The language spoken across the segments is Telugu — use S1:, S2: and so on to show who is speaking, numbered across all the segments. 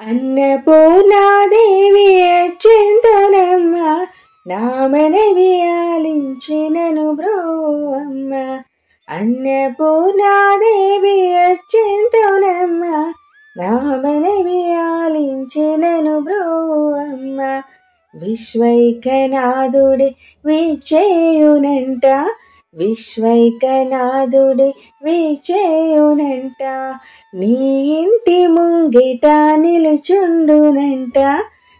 S1: అన్నపూర్ణాదేవి అర్చింతునమ్మ, నా మనవి ఆలించినను బ్రోవమ్మ. అన్నపూర్ణాదేవి అర్చింతునమ్మ, నా మనవి ఆలించినను బ్రోవమ్మ. విశ్వైకనాథుడి విచేయునంట, విశ్వైకనాథుడి విచేయునంట. నీ ఇంటి ముంగిట నిలుచుండునంట,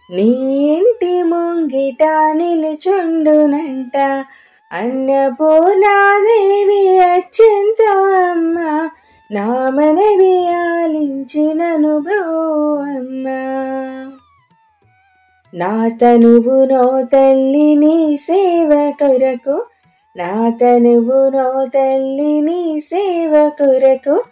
S1: నీ ఇంటి ముంగిట నిలుచుండునంట. అన్నపూర్ణాదేవి అర్చింతునమ్మ, నా మనవి ఆలించినను బ్రోవమ్మ. నా తనువునో తల్లి నీ సేవ కొరకు, నా తనువునో తల్లి నీ సేవ కొరకు.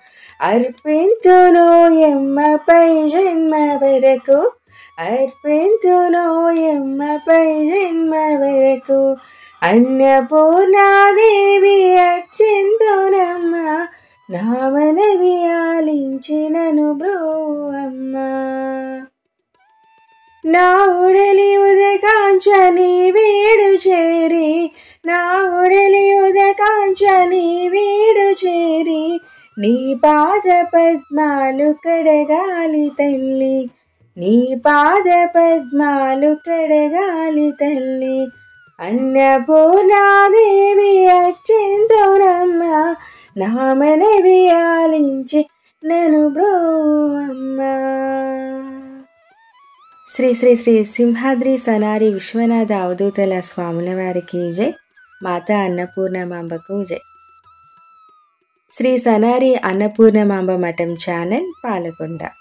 S1: అర్పింతునోయమ్మపై జన్మ వరకు, అర్పింతునోయమ్మపై జన్మ వరకు. అన్నపూర్ణాదేవి అర్చింతునమ్మ, నా మనవి ఆలించినను బ్రోవమ్మ. నా ఉడలి ఉదకాంచని వీడు చేరి, నా ఉడలి ఉదకాంచని వీడు చేరి. నీ పాద పద్మాలు కడగాలి తల్లి, నీ పాద పద్మాలు కడగాలి తల్లి. అన్నపూర్ణాదేవి అర్చింతునమ్మ, నా మనవి ఆలించి నను బ్రోవమ్మ. శ్రీ శ్రీ శ్రీ సింహాద్రి సనారి విశ్వనాథ అవధూతల స్వాముల వారికి జై. మాతా అన్నపూర్ణమాంబకు జై. శ్రీ సనారి అన్నపూర్ణమాంబ మఠం ఛానల్, పాలకొండ.